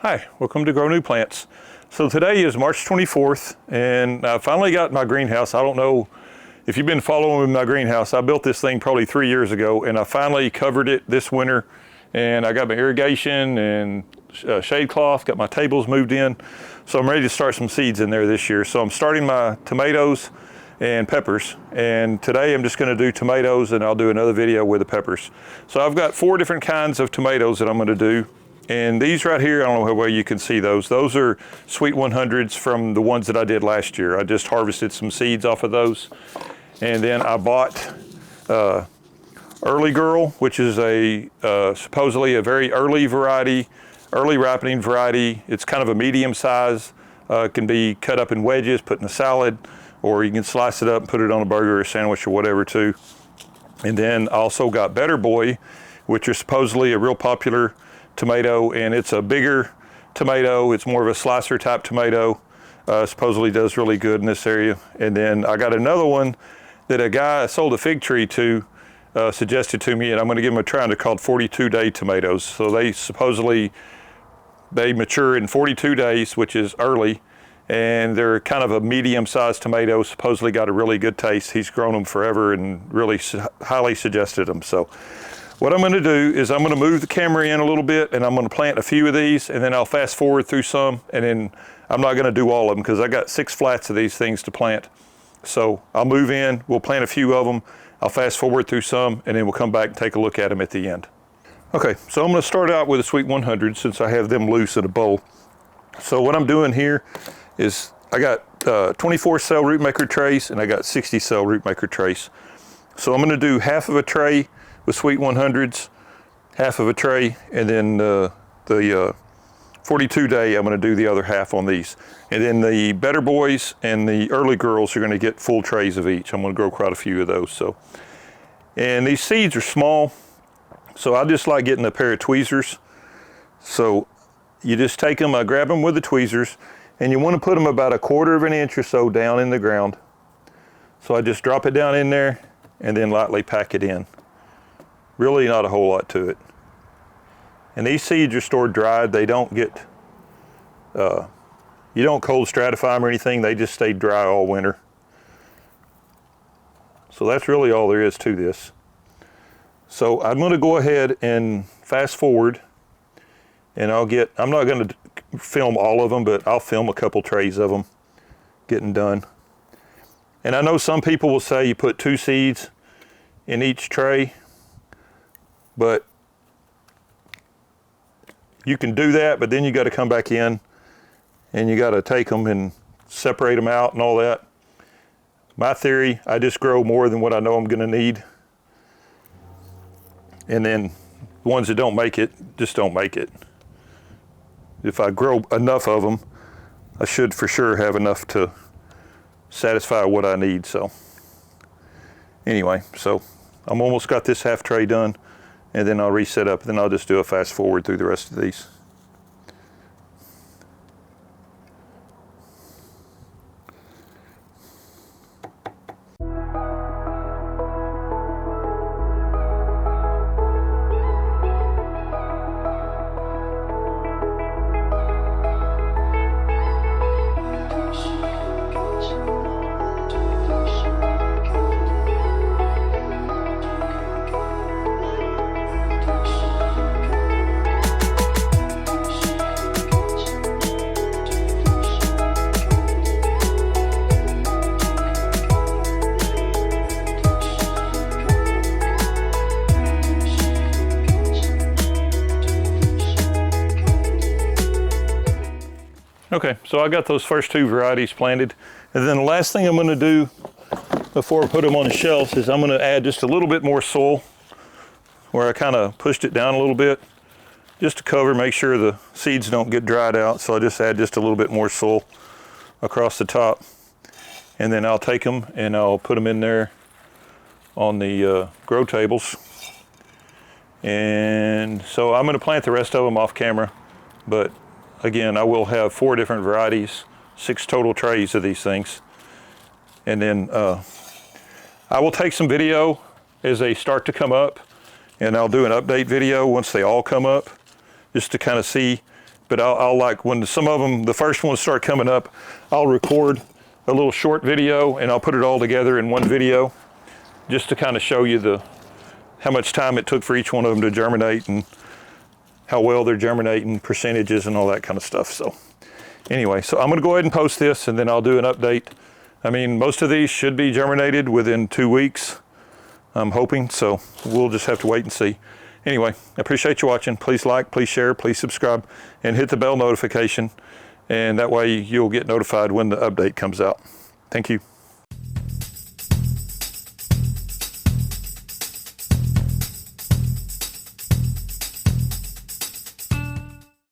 Hi, welcome to Grow New Plants. So today is March 24th and I finally got my greenhouse. I don't know if you've been following my greenhouse. I built this thing probably 3 years ago and I finally covered it this winter, and I got my irrigation and shade cloth, got my tables moved in. So I'm ready to start some seeds in there this year. So I'm starting my tomatoes and peppers, and today I'm just going to do tomatoes and I'll do another video with the peppers. So I've got 4 different kinds of tomatoes that I'm going to do. And these right here, I don't know how well you can see those. Those are Sweet 100s from the ones that I did last year. I just harvested some seeds off of those. And then I bought Early Girl, which is a supposedly a very early variety, early ripening variety. It's kind of a medium size. It can be cut up in wedges, put in a salad, or you can slice it up and put it on a burger or a sandwich or whatever too. And then I also got Better Boy, which is supposedly a real popular tomato, and it's a bigger tomato. It's more of a slicer type tomato. Supposedly does really good in this area. And then I got another one that a guy I sold a fig tree to suggested to me, and I'm going to give them a try. And they're called 42-day tomatoes. So they supposedly mature in 42 days, which is early, and they're kind of a medium-sized tomato. Supposedly got a really good taste. He's grown them forever and really highly suggested them. So what I'm going to do is I'm going to move the camera in a little bit, and I'm going to plant a few of these, and then I'll fast forward through some, and then I'm not going to do all of them because I got 6 flats of these things to plant. So I'll move in, we'll plant a few of them, I'll fast forward through some, and then we'll come back and take a look at them at the end. Okay, so I'm going to start out with a Sweet 100 since I have them loose in a bowl. So what I'm doing here is I got 24 cell Rootmaker trays, and I got 60 cell Rootmaker trays. So I'm going to do half of a tray with Sweet 100s, half of a tray, and then the 42-day, I'm going to do the other half on these. And then the Better Boys and the Early Girls are going to get full trays of each. I'm going to grow quite a few of those. So, and these seeds are small, so I just like getting a pair of tweezers. So you just take them, I grab them with the tweezers, and you want to put them about 1/4 of an inch or so down in the ground. So I just drop it down in there and then lightly pack it in. Really not a whole lot to it. And these seeds are stored dried. They don't get, you don't cold stratify them or anything. They just stay dry all winter. So that's really all there is to this. So I'm going to go ahead and fast forward, and I'm not going to film all of them, but I'll film a couple trays of them getting done. And I know some people will say you put 2 seeds in each tray, but you can do that, but then you got to come back in and you got to take them and separate them out and all that. My theory, I just grow more than what I know I'm going to need. And then the ones that don't make it, just don't make it. If I grow enough of them, I should for sure have enough to satisfy what I need. So anyway, so I'm almost got this half tray done, and then I'll reset up, and then I'll just do a fast forward through the rest of these. Okay, so I got those first 2 varieties planted, and then the last thing I'm going to do before I put them on the shelves is I'm going to add just a little bit more soil, where I kind of pushed it down a little bit just to cover, make sure the seeds don't get dried out. So I just add just a little bit more soil across the top, and then I'll take them and I'll put them in there on the grow tables. And so I'm going to plant the rest of them off camera, but again, I will have 4 different varieties, 6 total trays of these things. And then I will take some video as they start to come up, and I'll do an update video once they all come up, just to kind of see But I'll like, when some of them, the first ones start coming up, I'll record a little short video and I'll put it all together in one video just to kind of show you how much time it took for each one of them to germinate and how well they're germinating, percentages and all that kind of stuff. So anyway, so I'm gonna go ahead and post this and then I'll do an update. I mean, most of these should be germinated within 2 weeks, I'm hoping, so we'll just have to wait and see. Anyway, I appreciate you watching. Please like, please share, please subscribe, and hit the bell notification, and that way you'll get notified when the update comes out. Thank you.